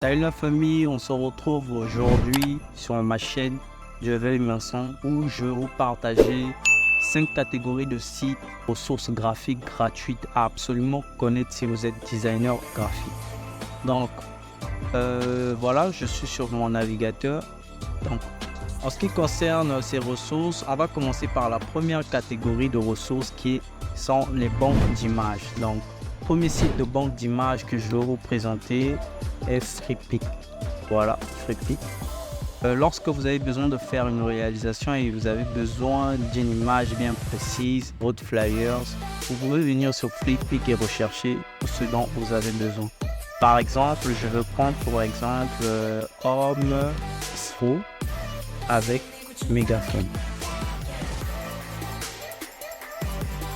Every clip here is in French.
Salut la famille, on se retrouve aujourd'hui sur ma chaîne Jovel Merson où je vais vous partager 5 catégories de sites ressources graphiques gratuites à absolument connaître si vous êtes designer graphique. Donc voilà, je suis sur mon navigateur. Donc en ce qui concerne ces ressources, on va commencer par la première catégorie de ressources qui sont les banques d'images. Donc premier site de banque d'images que je vais vous présenter est FreePic. Voilà, FreePic. Lorsque vous avez besoin de faire une réalisation et vous avez besoin d'une image bien précise, votre flyers, vous pouvez venir sur FreePic et rechercher ce dont vous avez besoin. Par exemple, je vais prendre pour exemple Homme Pro avec mégaphone.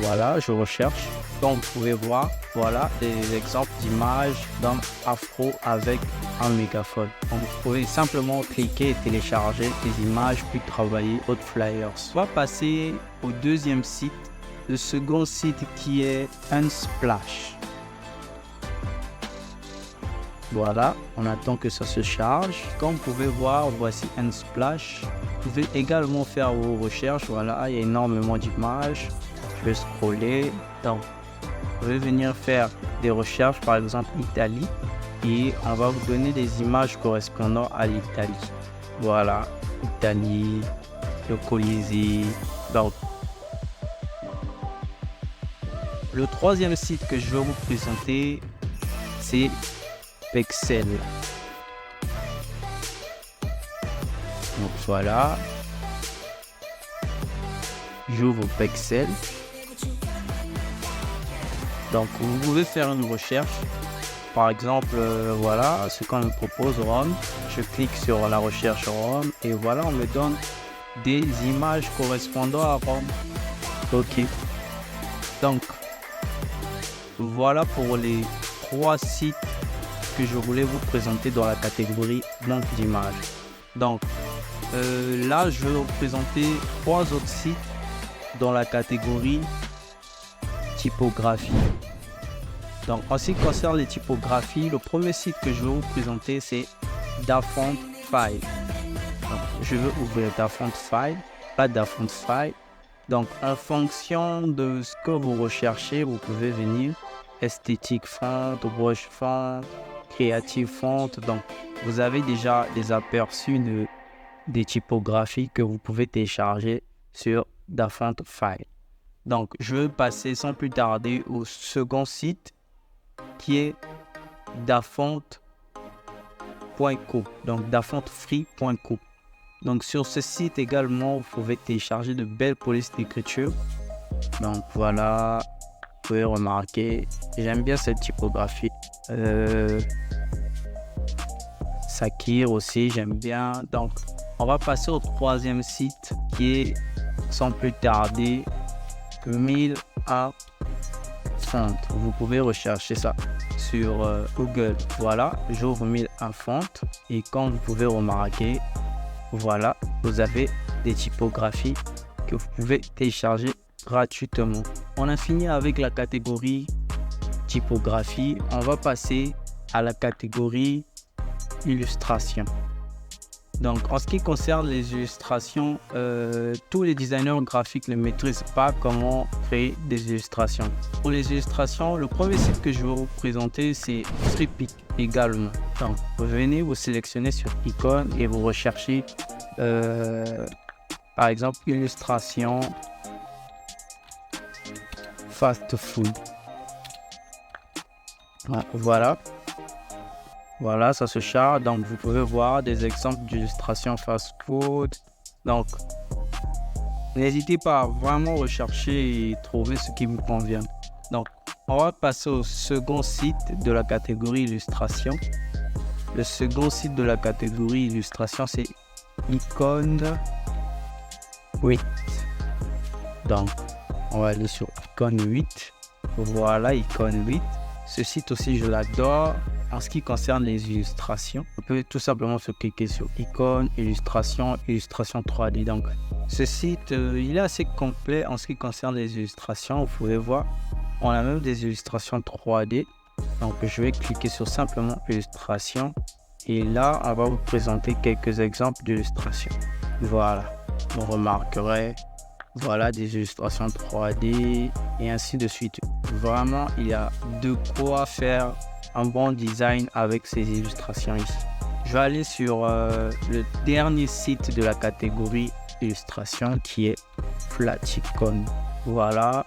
Voilà, je recherche. Donc vous pouvez voir, voilà des exemples d'images d'hommes afro avec un mégaphone. Donc vous pouvez simplement cliquer et télécharger des images puis travailler votre flyers. On va passer au deuxième site, le second site qui est Unsplash. Voilà, on attend que ça se charge. Comme vous pouvez voir, voici Unsplash. Vous pouvez également faire vos recherches. Voilà, il y a énormément d'images. Je vais scroller. Donc, vous pouvez venir faire des recherches, par exemple Italie, et on va vous donner des images correspondant à l'Italie. Voilà, Italie, le Colisée. Donc, le troisième site que je vais vous présenter, c'est Pexel. Donc voilà, j'ouvre Pexel. Donc vous pouvez faire une recherche, par exemple voilà ce qu'on me propose Rome. Je clique sur la recherche Rome et voilà, on me donne des images correspondant à Rome. Ok, donc voilà pour les 3 sites que je voulais vous présenter dans la catégorie banque d'images. Donc là je vais vous présenter 3 autres sites dans la catégorie typographie. Donc en ce qui concerne les typographies, le premier site que je vais vous présenter c'est DaFontFile. Donc je vais ouvrir DaFontFile, pas DaFontFile. Donc en fonction de ce que vous recherchez, vous pouvez venir esthétique font, brush font, creative font. Donc vous avez déjà des aperçus des typographies que vous pouvez télécharger sur DaFontFile. Donc, je vais passer sans plus tarder au second site qui est dafont.co, donc dafontfree.co. Donc, sur ce site également, vous pouvez télécharger de belles polices d'écriture. Donc, voilà, vous pouvez remarquer, j'aime bien cette typographie. Sakir aussi, j'aime bien. Donc, on va passer au troisième site qui est, sans plus tarder, 1001 Font. Vous pouvez rechercher ça sur Google. Voilà, j'ouvre 1001 Font et comme vous pouvez remarquer, voilà, vous avez des typographies que vous pouvez télécharger gratuitement. On a fini avec la catégorie typographie. On va passer à la catégorie illustration. Donc, en ce qui concerne les illustrations, tous les designers graphiques ne maîtrisent pas comment créer des illustrations. Pour les illustrations, le premier site que je vais vous présenter, c'est FreePic également. Donc, vous venez, vous sélectionnez sur icône et vous recherchez, par exemple, illustration fast food. Voilà. Voilà, ça se charge. Donc, vous pouvez voir des exemples d'illustrations fast food. Donc, n'hésitez pas à vraiment rechercher et trouver ce qui vous convient. Donc, on va passer au second site de la catégorie illustration. Le second site de la catégorie illustration, c'est Icône 8. Donc, on va aller sur Icône 8. Voilà, Icône 8. Ce site aussi, je l'adore. En ce qui concerne les illustrations, vous pouvez tout simplement se cliquer sur icône, illustration, illustration 3D. Donc, ce site, il est assez complet en ce qui concerne les illustrations. Vous pouvez voir, on a même des illustrations 3D. Donc, je vais cliquer sur simplement illustration Et là, on va vous présenter quelques exemples d'illustrations. Voilà, vous remarquerez, voilà des illustrations 3D et ainsi de suite. Vraiment, il y a de quoi faire un bon design avec ces illustrations ici. Je vais aller sur le dernier site de la catégorie illustration qui est Flaticon. Voilà,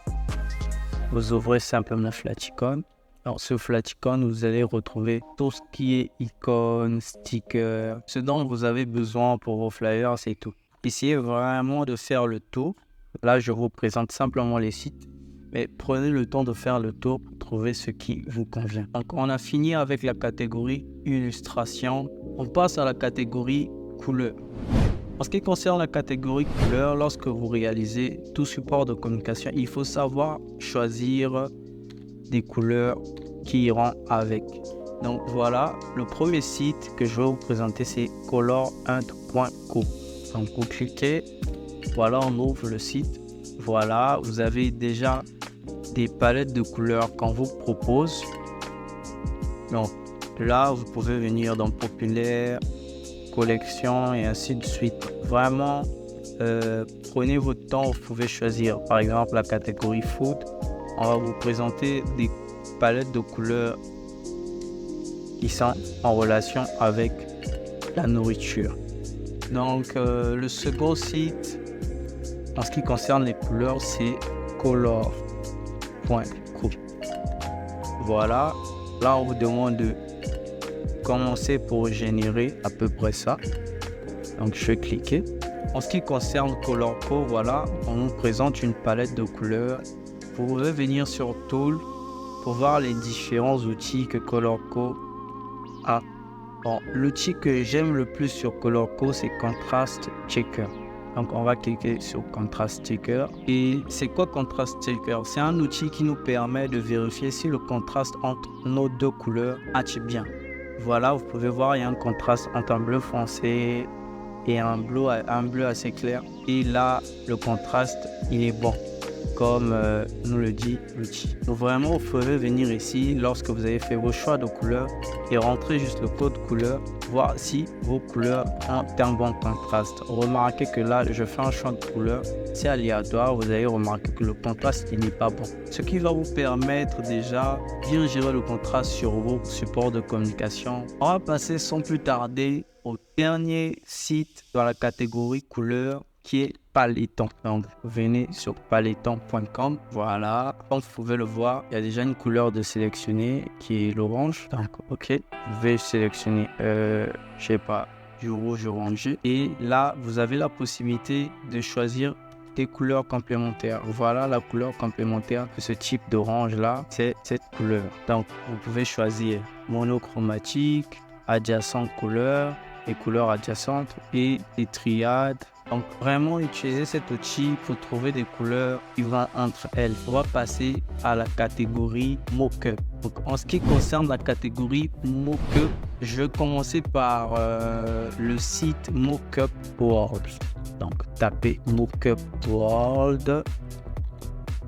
vous ouvrez simplement Flaticon. Alors sur Flaticon, vous allez retrouver tout ce qui est icônes, stickers, ce dont vous avez besoin pour vos flyers, c'est tout. Essayez vraiment de faire le tour. Là, je vous présente simplement les sites, mais prenez le temps de faire le tour pour trouver ce qui vous convient. Donc, on a fini avec la catégorie illustration. On passe à la catégorie couleur. En ce qui concerne la catégorie couleur, lorsque vous réalisez tout support de communication, il faut savoir choisir des couleurs qui iront avec. Donc voilà, le premier site que je vais vous présenter, c'est colorhunt.co. Donc vous cliquez, voilà, on ouvre le site. Voilà, vous avez déjà des palettes de couleurs qu'on vous propose. Donc là, vous pouvez venir dans populaire, collection et ainsi de suite. Vraiment, prenez votre temps, vous pouvez choisir par exemple la catégorie food. On va vous présenter des palettes de couleurs qui sont en relation avec la nourriture. Donc le second site en ce qui concerne les couleurs, c'est color.co. Voilà, là on vous demande de commencer pour générer à peu près ça. Donc je vais cliquer. En ce qui concerne Color.co, voilà, on nous présente une palette de couleurs. Vous pouvez venir sur Tool pour voir les différents outils que Color.co a. Bon, l'outil que j'aime le plus sur Color.co, c'est Contrast Checker. Donc on va cliquer sur Contrast Checker. Et c'est quoi Contrast Checker? C'est un outil qui nous permet de vérifier si le contraste entre nos deux couleurs matche bien. Voilà, vous pouvez voir, il y a un contraste entre un bleu foncé et un bleu assez clair. Et là, le contraste, il est bon, comme nous le dit l'outil. Donc vraiment, vous pouvez venir ici lorsque vous avez fait vos choix de couleurs et rentrer juste le code couleur, voir si vos couleurs ont un bon contraste. Remarquez que là, je fais un choix de couleur, c'est aléatoire, vous allez remarquer que le contraste, il n'est pas bon. Ce qui va vous permettre déjà de bien gérer le contraste sur vos supports de communication. On va passer sans plus tarder au dernier site dans la catégorie couleur qui est Paletton. Donc, venez sur paletton.com. Voilà, comme vous pouvez le voir, il y a déjà une couleur de sélectionner qui est l'orange. Donc, ok, je vais sélectionner, je sais pas, du rouge orangé. Et là, vous avez la possibilité de choisir des couleurs complémentaires. Voilà la couleur complémentaire de ce type d'orange là, c'est cette couleur. Donc, vous pouvez choisir monochromatique, adjacente couleur, les couleurs adjacentes et les triades. Donc vraiment utiliser cet outil pour trouver des couleurs qui vont entre elles. On va passer à la catégorie mockup. Donc en ce qui concerne la catégorie mockup, je vais commencer par le site Mockup World. Donc tapez Mockup World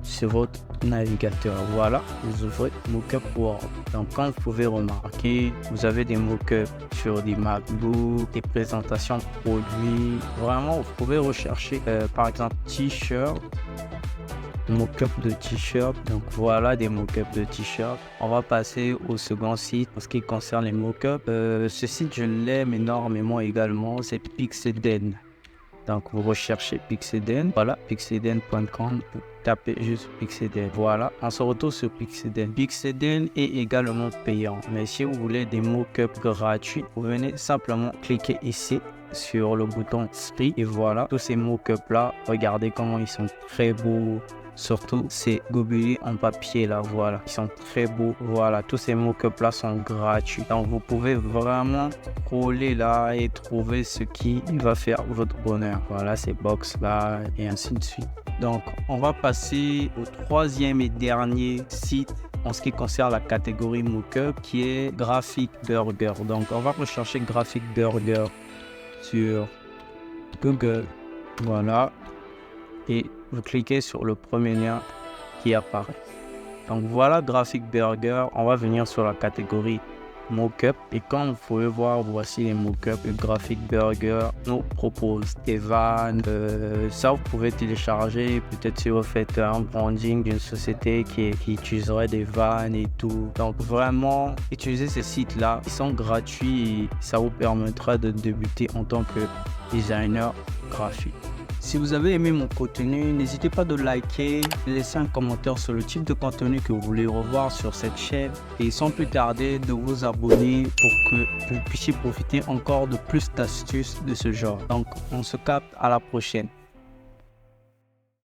sur votre navigateur. Voilà, vous ouvrez Mockup World. Donc comme vous pouvez remarquer, vous avez des mockups sur des MacBooks, des présentations de produits. Vraiment, vous pouvez rechercher par exemple t-shirt, mockup de t-shirt. Donc voilà des mockups de t-shirt. On va passer au second site en ce qui concerne les mockups. Ce site, je l'aime énormément également, c'est Pixeden. Donc vous recherchez Pixeden, voilà, pixeden.com, vous tapez juste Pixeden. Voilà, on se retrouve sur Pixeden. Pixeden est également payant, mais si vous voulez des mockups gratuits, vous venez simplement cliquer ici sur le bouton Free et voilà, tous ces mockups là, regardez comment ils sont très beaux. Surtout ces gobelets en papier là, voilà, ils sont très beaux. Voilà, tous ces mockups là sont gratuits. Donc vous pouvez vraiment scroller là et trouver ce qui va faire votre bonheur. Voilà, ces box là et ainsi de suite. Donc on va passer au troisième et dernier site en ce qui concerne la catégorie mockup qui est Graphic Burger. Donc on va rechercher Graphic Burger sur Google. Voilà. Et vous cliquez sur le premier lien qui apparaît. Donc voilà Graphic Burger. On va venir sur la catégorie mock-up. Et comme vous pouvez voir, voici les mock-ups. Le Graphic Burger nous propose des vannes. Ça, vous pouvez télécharger peut-être si vous faites un branding d'une société qui utiliserait des vannes et tout. Donc vraiment, utilisez ces sites-là. Ils sont gratuits et ça vous permettra de débuter en tant que designer graphique. Si vous avez aimé mon contenu, n'hésitez pas de liker, de laisser un commentaire sur le type de contenu que vous voulez revoir sur cette chaîne et sans plus tarder de vous abonner pour que vous puissiez profiter encore de plus d'astuces de ce genre. Donc on se capte à la prochaine.